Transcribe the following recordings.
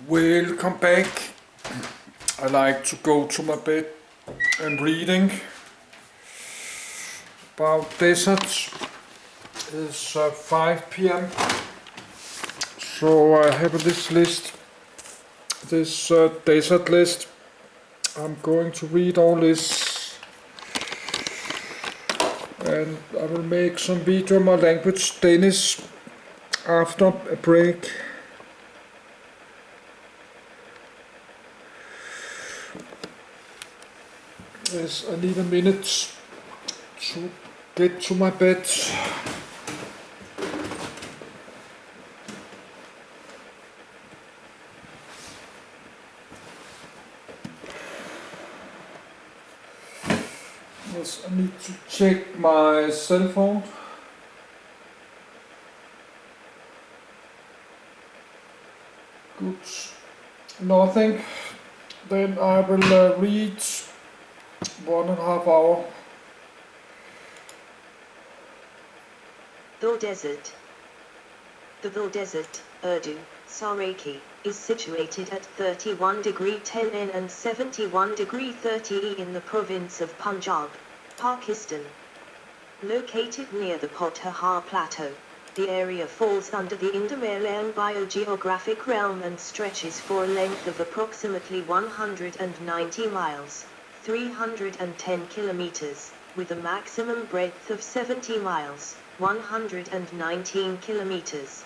Welcome back. I like to go to my bed and reading about deserts. It's 5 p.m. So I have this list, this desert list. I'm going to read all this and I will make some video on my language Danish after a break. Yes, I need a minute to get to my bed. Yes, I need to check my cell phone. Good. Nothing. Then I will read 1.5 hours. Thal Desert. The Thal Desert, Urdu, Saraki, is situated at 31°10' and 71°30' in the province of Punjab, Pakistan. Located near the Potahar Plateau, the area falls under the Indo-Malayan biogeographic realm and stretches for a length of approximately 190 miles, 310 kilometers, with a maximum breadth of 70 miles, 119 kilometers.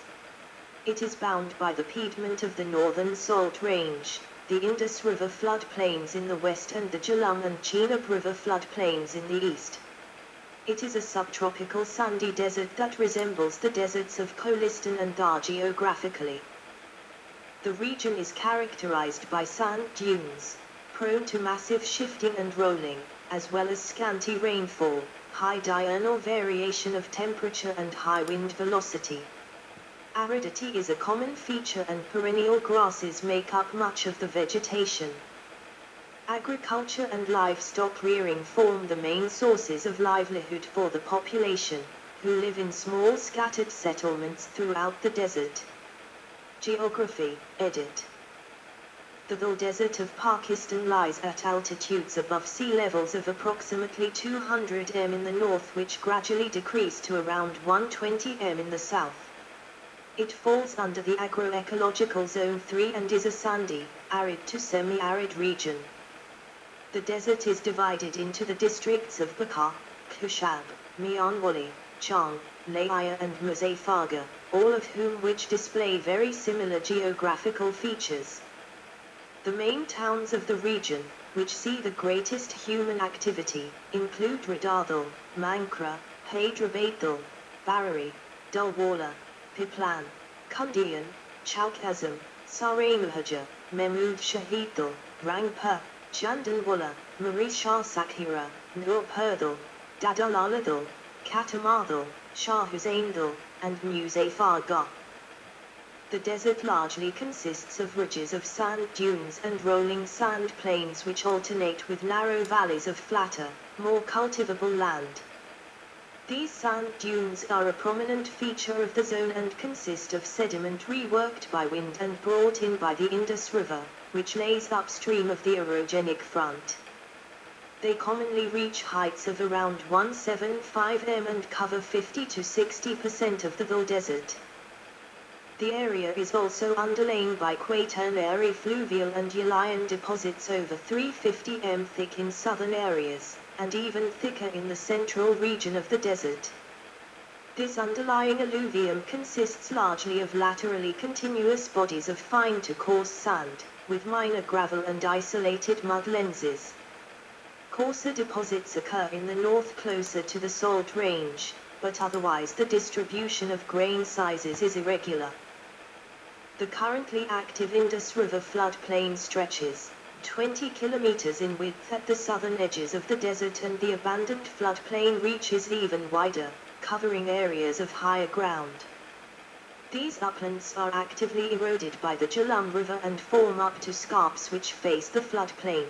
It is bound by the Piedmont of the Northern Salt Range, the Indus River floodplains in the west and the Jhelum and Chenab River floodplains in the east. It is a subtropical sandy desert that resembles the deserts of Kholistan and Thar geographically. The region is characterized by sand dunes, prone to massive shifting and rolling, as well as scanty rainfall, high diurnal variation of temperature and high wind velocity. Aridity is a common feature and perennial grasses make up much of the vegetation. Agriculture and livestock rearing form the main sources of livelihood for the population, who live in small scattered settlements throughout the desert. Geography, edit. The Thal Desert of Pakistan lies at altitudes above sea levels of approximately 200 m in the north, which gradually decrease to around 120 m in the south. It falls under the agroecological zone 3 and is a sandy, arid to semi-arid region. The desert is divided into the districts of Bakar, Kushab, Mianwali, Chang, Laya and Muzaffargarh, all of which display very similar geographical features. The main towns of the region, which see the greatest human activity, include Radadal, Mankra, Hyderabad, Barari, Dalwala, Piplan, Kundian, Chowk Azam, Saramuhaja, Mahmud Shahidal, Rangpur, Chandanwala, Marisha Sakhira, Nur Perdal, Dadalaladal, Katamadal, Shah Hussaindal, and Muzaffargarh. The desert largely consists of ridges of sand dunes and rolling sand plains which alternate with narrow valleys of flatter, more cultivable land. These sand dunes are a prominent feature of the zone and consist of sediment reworked by wind and brought in by the Indus River, which lays upstream of the orogenic front. They commonly reach heights of around 175 m and cover 50 to 60% of the Thal Desert. The area is also underlain by Quaternary fluvial and Ulian deposits over 350 m thick in southern areas, and even thicker in the central region of the desert. This underlying alluvium consists largely of laterally continuous bodies of fine to coarse sand, with minor gravel and isolated mud lenses. Coarser deposits occur in the north closer to the salt range, but otherwise the distribution of grain sizes is irregular. The currently active Indus River floodplain stretches 20 kilometers in width at the southern edges of the desert, and the abandoned floodplain reaches even wider, covering areas of higher ground. These uplands are actively eroded by the Jhelum River and form up to scarps which face the floodplain.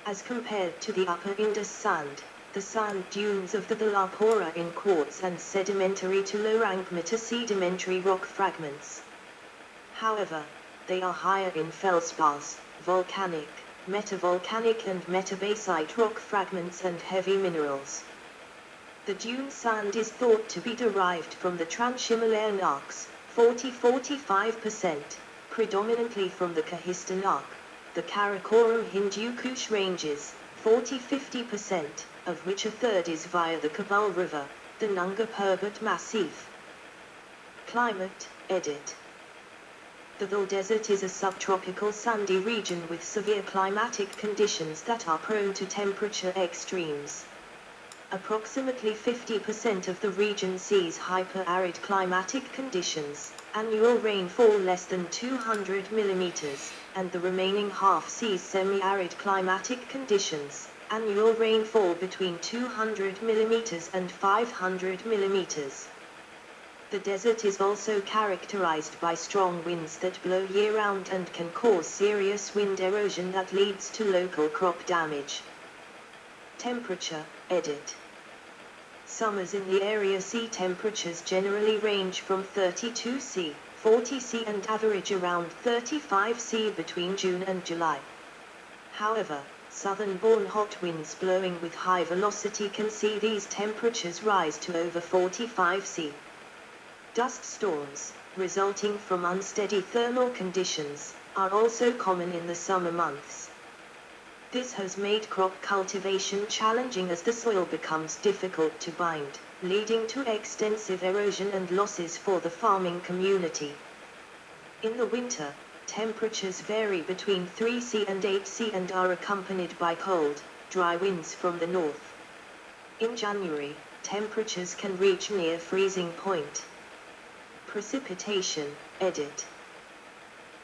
As compared to the upper Indus sand, the sand dunes of the Thal are poorer in quartz and sedimentary to low-rank metasedimentary rock fragments. However, They are higher in feldspars, volcanic, metavolcanic and metabasite rock fragments and heavy minerals. The dune sand is thought to be derived from the Transhimalayan arcs, 40–45%, predominantly from the Kahistan arc, the Karakoram Hindu Kush ranges, 40–50%, of which a third is via the Kabul River, the Nunga Parbat Massif. Climate, edit. The Thal Desert is a subtropical sandy region with severe climatic conditions that are prone to temperature extremes. Approximately 50% of the region sees hyper-arid climatic conditions, annual rainfall less than 200 mm, and the remaining half sees semi-arid climatic conditions, annual rainfall between 200 mm and 500 mm. The desert is also characterized by strong winds that blow year-round and can cause serious wind erosion that leads to local crop damage. Temperature, edit. Summers in the area see temperatures generally range from 32 C, 40 C and average around 35 C between June and July. However, southern-borne hot winds blowing with high velocity can see these temperatures rise to over 45 C. Dust storms, resulting from unsteady thermal conditions, are also common in the summer months. This has made crop cultivation challenging as the soil becomes difficult to bind, leading to extensive erosion and losses for the farming community. In the winter, temperatures vary between 3 C and 8 C and are accompanied by cold, dry winds from the north. In January, temperatures can reach near freezing point. Precipitation, edit.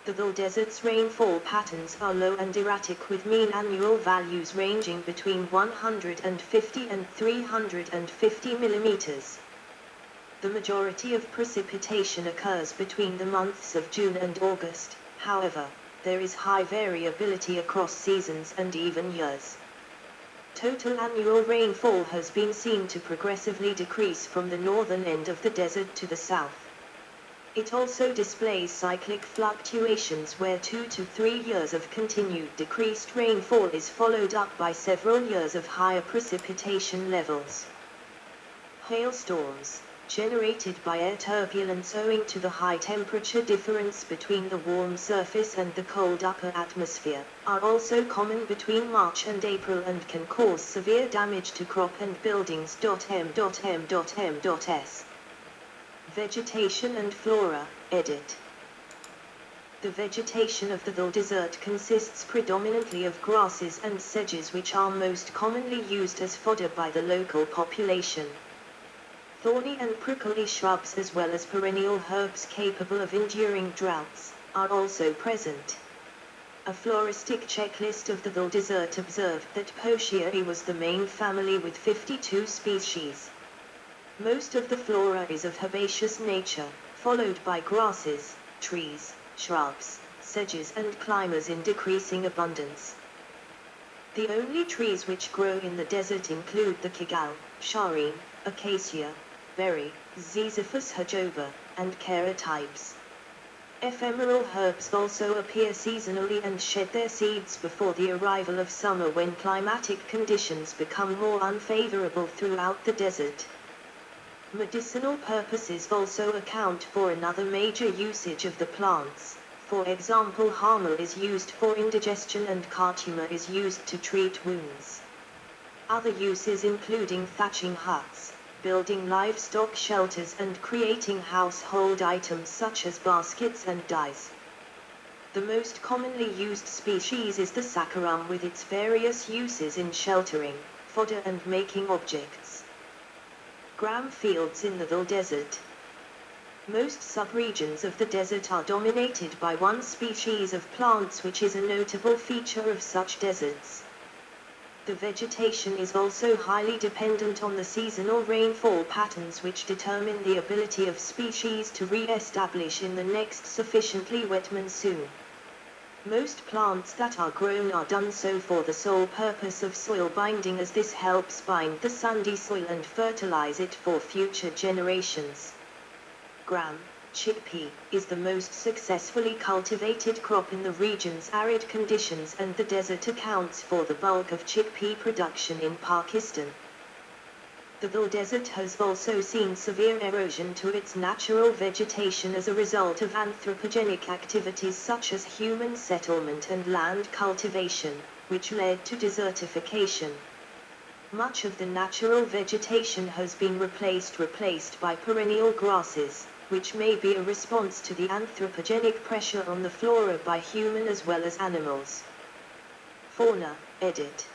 The Thal Desert's rainfall patterns are low and erratic with mean annual values ranging between 150 and 350 mm. The majority of precipitation occurs between the months of June and August, however, there is high variability across seasons and even years. Total annual rainfall has been seen to progressively decrease from the northern end of the desert to the south. It also displays cyclic fluctuations where 2 to 3 years of continued decreased rainfall is followed up by several years of higher precipitation levels. Hailstorms, generated by air turbulence owing to the high temperature difference between the warm surface and the cold upper atmosphere, are also common between March and April and can cause severe damage to crop and buildings. M.M.M.S. Vegetation and flora, edit. The vegetation of the Thal Desert consists predominantly of grasses and sedges which are most commonly used as fodder by the local population. Thorny and prickly shrubs as well as perennial herbs capable of enduring droughts, are also present. A floristic checklist of the Thal Desert observed that Poaceae was the main family with 52 species. Most of the flora is of herbaceous nature, followed by grasses, trees, shrubs, sedges and climbers in decreasing abundance. The only trees which grow in the desert include the kigao, shireen, acacia, berry, Ziziphus jojoba, and Kera types. Ephemeral herbs also appear seasonally and shed their seeds before the arrival of summer when climatic conditions become more unfavorable throughout the desert. Medicinal purposes also account for another major usage of the plants. For example, harmal is used for indigestion and curcuma is used to treat wounds. Other uses including thatching huts, building livestock shelters and creating household items such as baskets and dyes. The most commonly used species is the saccharum with its various uses in sheltering, fodder and making objects. Gram fields in the Thal Desert. Most subregions of the desert are dominated by one species of plants which is a notable feature of such deserts. The vegetation is also highly dependent on the seasonal rainfall patterns which determine the ability of species to re-establish in the next sufficiently wet monsoon. Most plants that are grown are done so for the sole purpose of soil binding as this helps bind the sandy soil and fertilize it for future generations. Gram, Chickpea is the most successfully cultivated crop in the region's arid conditions, and the desert accounts for the bulk of chickpea production in Pakistan. The Thal Desert has also seen severe erosion to its natural vegetation as a result of anthropogenic activities such as human settlement and land cultivation, which led to desertification. Much of the natural vegetation has been replaced by perennial grasses, which may be a response to the anthropogenic pressure on the flora by human as well as animals. Fauna, edit.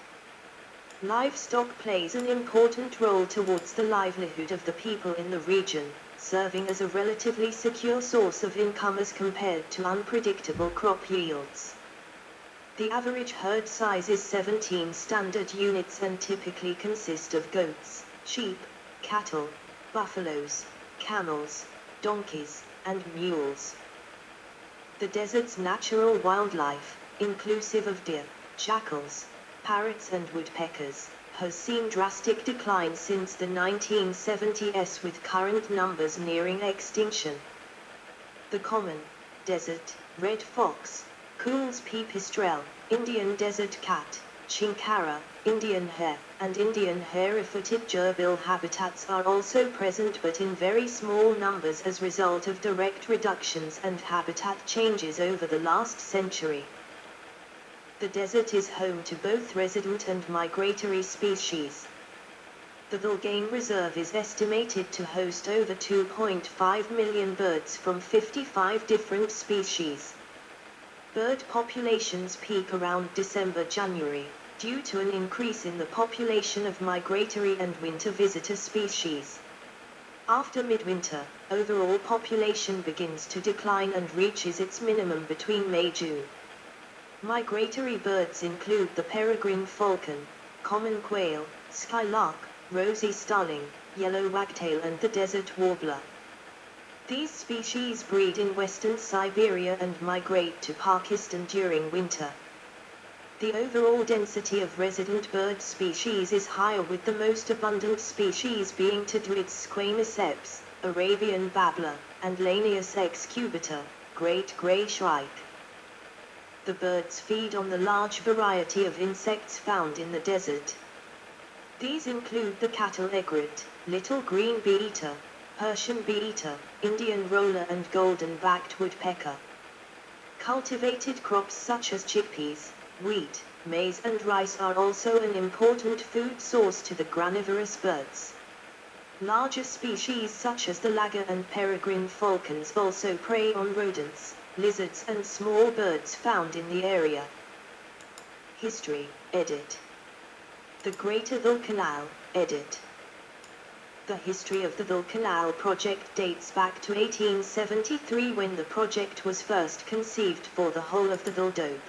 Livestock plays an important role towards the livelihood of the people in the region, serving as a relatively secure source of income as compared to unpredictable crop yields. The average herd size is 17 standard units and typically consist of goats, sheep, cattle, buffaloes, camels, donkeys, and mules. The desert's natural wildlife, inclusive of deer, jackals, parrots and woodpeckers, has seen drastic decline since the 1970s, with current numbers nearing extinction. The common, desert, red fox, Kuhl's pipistrelle, Indian desert cat, chinkara, Indian hare, and Indian hairy-footed gerbil habitats are also present, but in very small numbers as a result of direct reductions and habitat changes over the last century. The desert is home to both resident and migratory species. The Thal Game Reserve is estimated to host over 2.5 million birds from 55 different species. Bird populations peak around December-January, due to an increase in the population of migratory and winter visitor species. After midwinter, overall population begins to decline and reaches its minimum between May-June. Migratory birds include the peregrine falcon, common quail, skylark, rosy starling, yellow wagtail and the desert warbler. These species breed in western Siberia and migrate to Pakistan during winter. The overall density of resident bird species is higher, with the most abundant species being Tadrid's squamiceps, Arabian babbler, and Lanius excubita, great grey shrike. The birds feed on the large variety of insects found in the desert. These include the cattle egret, little green bee-eater, Persian bee-eater, Indian roller and golden-backed woodpecker. Cultivated crops such as chickpeas, wheat, maize and rice are also an important food source to the granivorous birds. Larger species such as the lagger and peregrine falcons also prey on rodents, lizards and small birds found in the area. History, edit. The Greater Thal Canal, edit. The history of the Thal Canal project dates back to 1873, when the project was first conceived for the whole of the Thal Doab.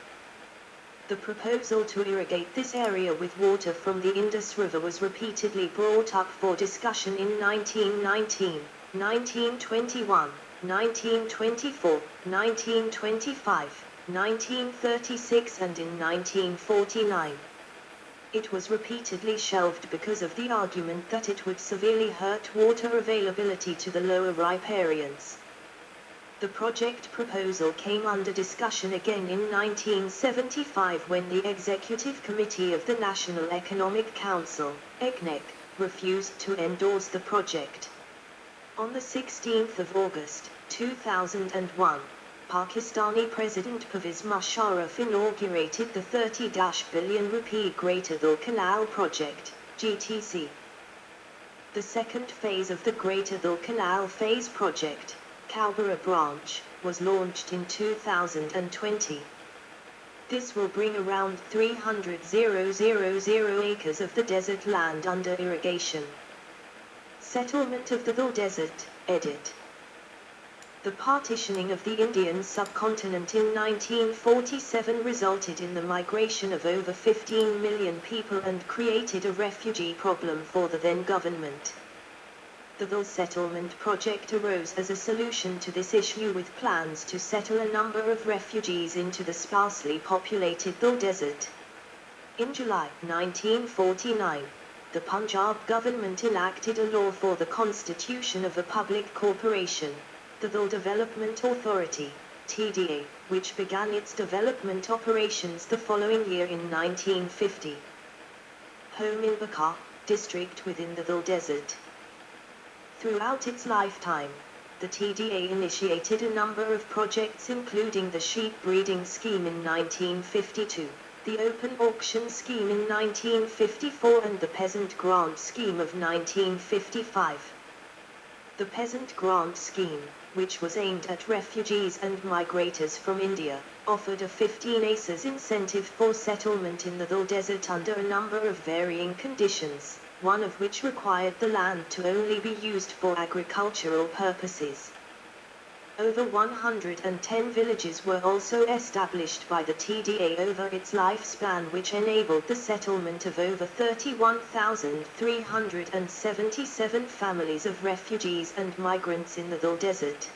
The proposal to irrigate this area with water from the Indus River was repeatedly brought up for discussion in 1919, 1921, 1924, 1925, 1936 and in 1949. It was repeatedly shelved because of the argument that it would severely hurt water availability to the lower riparians. The project proposal came under discussion again in 1975 when the Executive Committee of the National Economic Council, ECNEC, refused to endorse the project. On the 16th of August, 2001, Pakistani President Pervez Musharraf inaugurated the 30 billion rupee Greater Thal Canal Project, GTC. The second phase of the Greater Thal Canal Phase Project, Cowborough Branch, was launched in 2020. This will bring around 300,000 acres of the desert land under irrigation. Settlement of the Thal Desert, edit. The partitioning of the Indian subcontinent in 1947 resulted in the migration of over 15 million people and created a refugee problem for the then government. The Thal settlement project arose as a solution to this issue, with plans to settle a number of refugees into the sparsely populated Thal Desert. In July 1949, the Punjab government enacted a law for the constitution of a public corporation, The Thal Development Authority, TDA, which began its development operations the following year in 1950. Home in Bakar, district within the Thal Desert. Throughout its lifetime, the TDA initiated a number of projects including the sheep breeding scheme in 1952, the open auction scheme in 1954 and the peasant grant scheme of 1955. The peasant grant scheme, which was aimed at refugees and migrators from India, offered a 15 acres incentive for settlement in the Thal Desert under a number of varying conditions, one of which required the land to only be used for agricultural purposes. Over 110 villages were also established by the TDA over its lifespan, which enabled the settlement of over 31,377 families of refugees and migrants in the Thal Desert.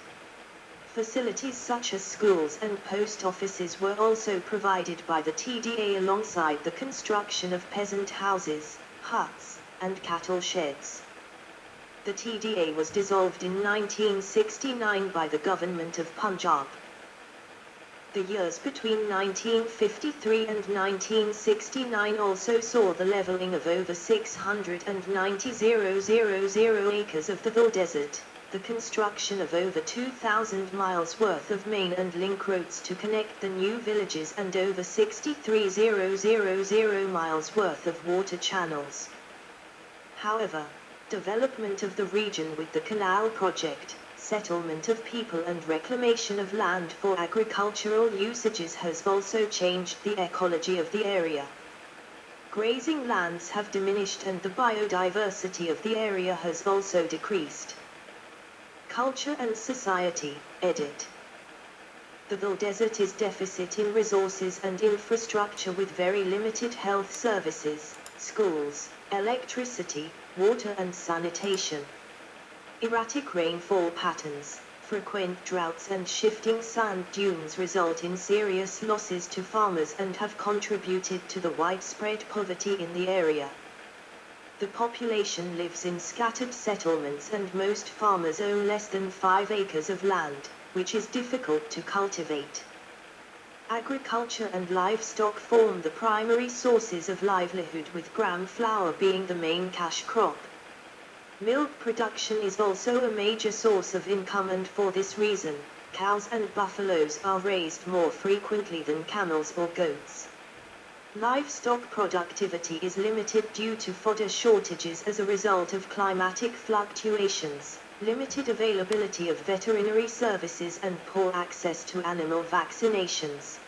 Facilities such as schools and post offices were also provided by the TDA alongside the construction of peasant houses, huts, and cattle sheds. The TDA was dissolved in 1969 by the government of Punjab. The years between 1953 and 1969 also saw the levelling of over 690,000 acres of the Thal Desert, the construction of over 2,000 miles worth of main and link roads to connect the new villages and over 63,000 miles worth of water channels. However, development of the region with the canal project, settlement of people and reclamation of land for agricultural usages has also changed the ecology of the area. Grazing lands have diminished and the biodiversity of the area has also decreased. Culture and society, edit. The Thal Desert is deficit in resources and infrastructure with very limited health services, schools, electricity, water and sanitation. Erratic rainfall patterns, frequent droughts and shifting sand dunes result in serious losses to farmers and have contributed to the widespread poverty in the area. The population lives in scattered settlements and most farmers own less than 5 acres of land, which is difficult to cultivate. Agriculture and livestock form the primary sources of livelihood, with gram flour being the main cash crop. Milk production is also a major source of income, and for this reason, cows and buffaloes are raised more frequently than camels or goats. Livestock productivity is limited due to fodder shortages as a result of climatic fluctuations, limited availability of veterinary services and poor access to animal vaccinations.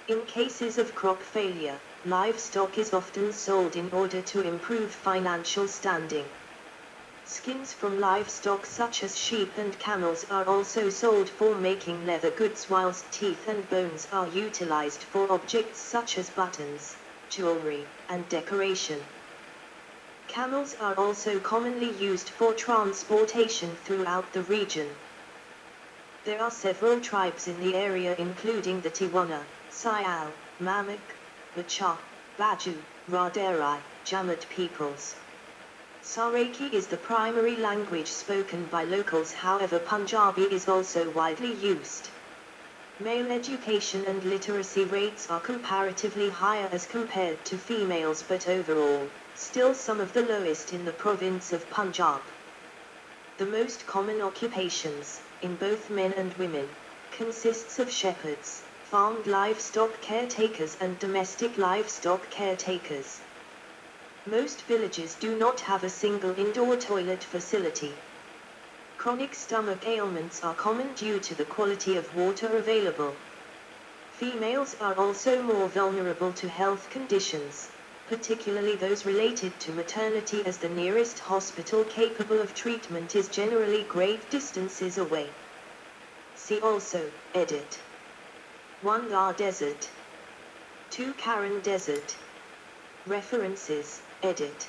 In cases of crop failure, livestock is often sold in order to improve financial standing. Skins from livestock such as sheep and camels are also sold for making leather goods, whilst teeth and bones are utilized for objects such as buttons, jewelry, and decoration. Camels are also commonly used for transportation throughout the region. There are several tribes in the area including the Tiwana, Sial, Mamak, Bacha, Baju, Raderi, Jamut peoples. Saraiki is the primary language spoken by locals, however Punjabi is also widely used. Male education and literacy rates are comparatively higher as compared to females, but overall, still some of the lowest in the province of Punjab. The most common occupations, in both men and women, consists of shepherds, farmed livestock caretakers and domestic livestock caretakers. Most villages do not have a single indoor toilet facility. Chronic stomach ailments are common due to the quality of water available. Females are also more vulnerable to health conditions, particularly those related to maternity, as the nearest hospital capable of treatment is generally great distances away. See also, edit. 1 Thar Desert. 2 Karen Desert. References, edit.